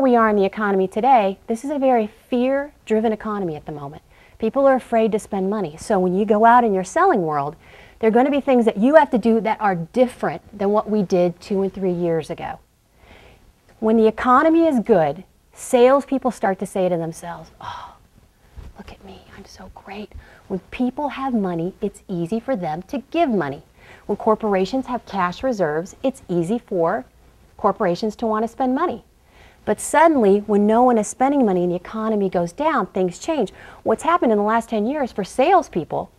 we are in the economy today, this is a very fear-driven economy at the moment. People are afraid to spend money. So when you go out in your selling world, there are going to be things that you have to do that are different than what we did 2 and 3 years ago. When the economy is good, salespeople start to say to themselves, oh, look at me, I'm so great. When people have money, it's easy for them to give money. When corporations have cash reserves, it's easy for corporations to want to spend money. But suddenly, when no one is spending money and the economy goes down, things change. What's happened in the last 10 years for salespeople,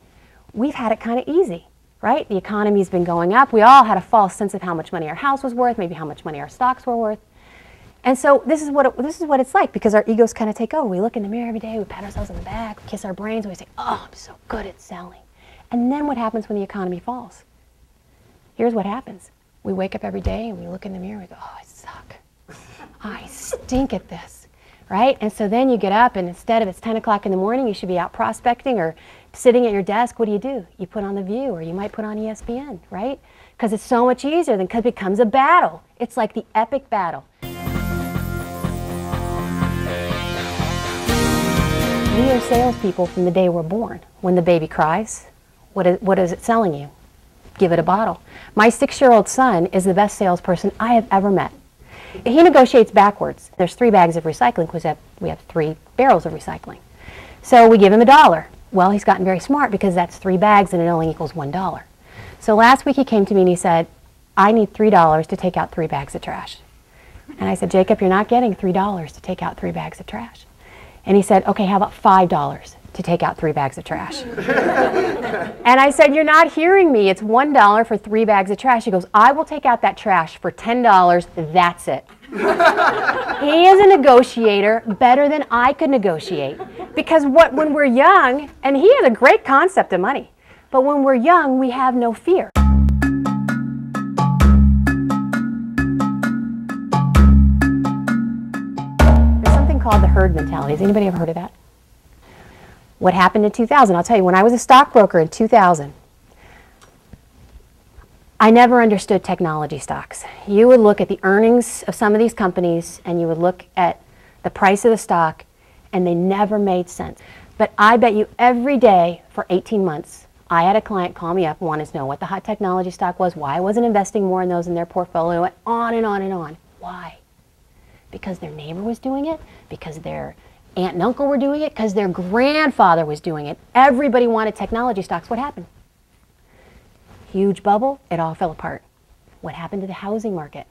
we've had it kind of easy, right? The economy's been going up. We all had a false sense of how much money our house was worth, maybe how much money our stocks were worth. And so this is what it's like, because our egos kind of take over. We look in the mirror every day, we pat ourselves on the back, we kiss our brains, and we say, oh, I'm so good at selling. And then what happens when the economy falls? Here's what happens. We wake up every day and we look in the mirror and we go, oh, I suck. I stink at this, right? And so then you get up and instead of it's 10 o'clock in the morning, you should be out prospecting or sitting at your desk. What do? You put on The View, or you might put on ESPN, right? Because it's so much easier than, because it becomes a battle. It's like the epic battle. We are salespeople from the day we're born. When the baby cries, what is it selling you? Give it a bottle. My 6-year-old son is the best salesperson I have ever met. He negotiates backwards. There's 3 bags of recycling because we have 3 barrels of recycling. So we give him $1. Well, he's gotten very smart because that's 3 bags and it only equals $1. So last week he came to me and he said, I need $3 to take out 3 bags of trash. And I said, Jacob, you're not getting $3 to take out 3 bags of trash. And he said, okay, how about $5 to take out 3 bags of trash? And I said, you're not hearing me. It's $1 for 3 bags of trash. He goes, I will take out that trash for $10. That's it. He is a negotiator better than I could negotiate. Because when we're young, and he has a great concept of money, but when we're young, we have no fear. Called the herd mentality. Has anybody ever heard of that? What happened in 2000? I'll tell you, when I was a stockbroker in 2000, I never understood technology stocks. You would look at the earnings of some of these companies and you would look at the price of the stock and they never made sense. But I bet you every day for 18 months, I had a client call me up and wanted to know what the hot technology stock was, why I wasn't investing more in those in their portfolio, and on and on and on. Why? Because their neighbor was doing it, because their aunt and uncle were doing it, because their grandfather was doing it. Everybody wanted technology stocks. What happened? Huge bubble, it all fell apart. What happened to the housing market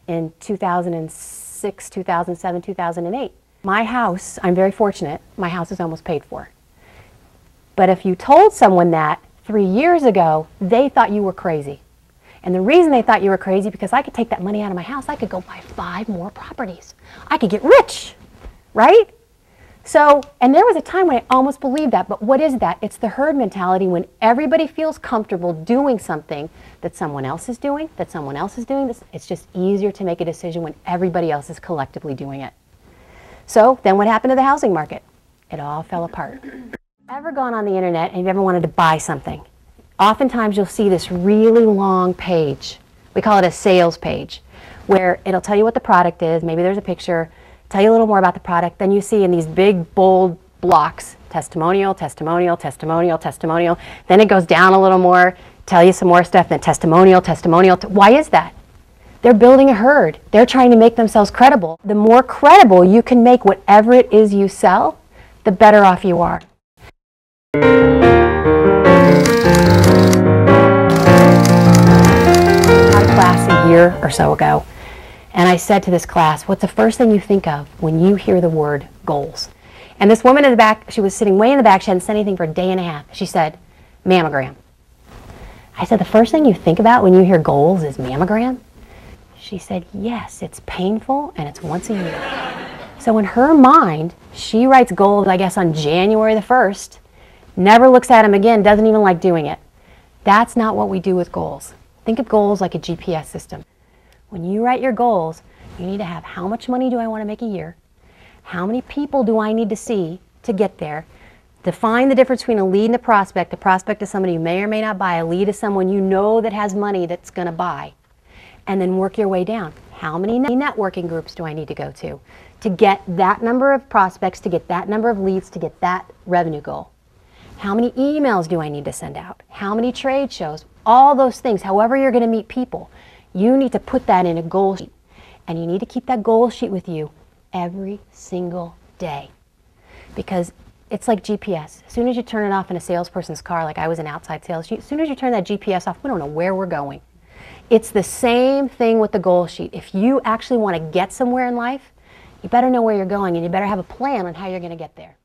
in 2006, 2007, 2008? My house, I'm very fortunate, my house is almost paid for. But if you told someone that 3 years ago, they thought you were crazy. And the reason they thought you were crazy, because I could take that money out of my house, I could go buy 5 more properties. I could get rich, right? So, and there was a time when I almost believed that, but what is that? It's the herd mentality when everybody feels comfortable doing something that someone else is doing, It's just easier to make a decision when everybody else is collectively doing it. So, then what happened to the housing market? It all fell apart. Ever gone on the internet and you've ever wanted to buy something? Oftentimes you'll see this really long page. We call it a sales page, where it'll tell you what the product is, maybe there's a picture, tell you a little more about the product, then you see in these big bold blocks, testimonial, testimonial, testimonial, testimonial, then it goes down a little more, tell you some more stuff, then testimonial, testimonial. Why is that? They're building a herd. They're trying to make themselves credible. The more credible you can make whatever it is you sell, the better off you are. Class a year or so ago, and I said to this class, what's the first thing you think of when you hear the word goals? And this woman in the back, she was sitting way in the back, she hadn't said anything for a day and a half. She said, mammogram. I said, the first thing you think about when you hear goals is mammogram? She said, yes, it's painful and it's once a year. So in her mind, she writes goals, I guess, on January the 1st, never looks at them again, doesn't even like doing it. That's not what we do with goals. Think of goals like a GPS system. When you write your goals, you need to have how much money do I want to make a year? How many people do I need to see to get there? Define the difference between a lead and a prospect. A prospect is somebody who may or may not buy. A lead is someone you know that has money that's going to buy. And then work your way down. How many networking groups do I need to go to get that number of prospects, to get that number of leads, to get that revenue goal? How many emails do I need to send out? How many trade shows? All those things, however you're going to meet people, you need to put that in a goal sheet. And you need to keep that goal sheet with you every single day. Because it's like GPS. As soon as you turn it off in a salesperson's car, like I was in outside sales, as soon as you turn that GPS off, we don't know where we're going. It's the same thing with the goal sheet. If you actually want to get somewhere in life, you better know where you're going and you better have a plan on how you're going to get there.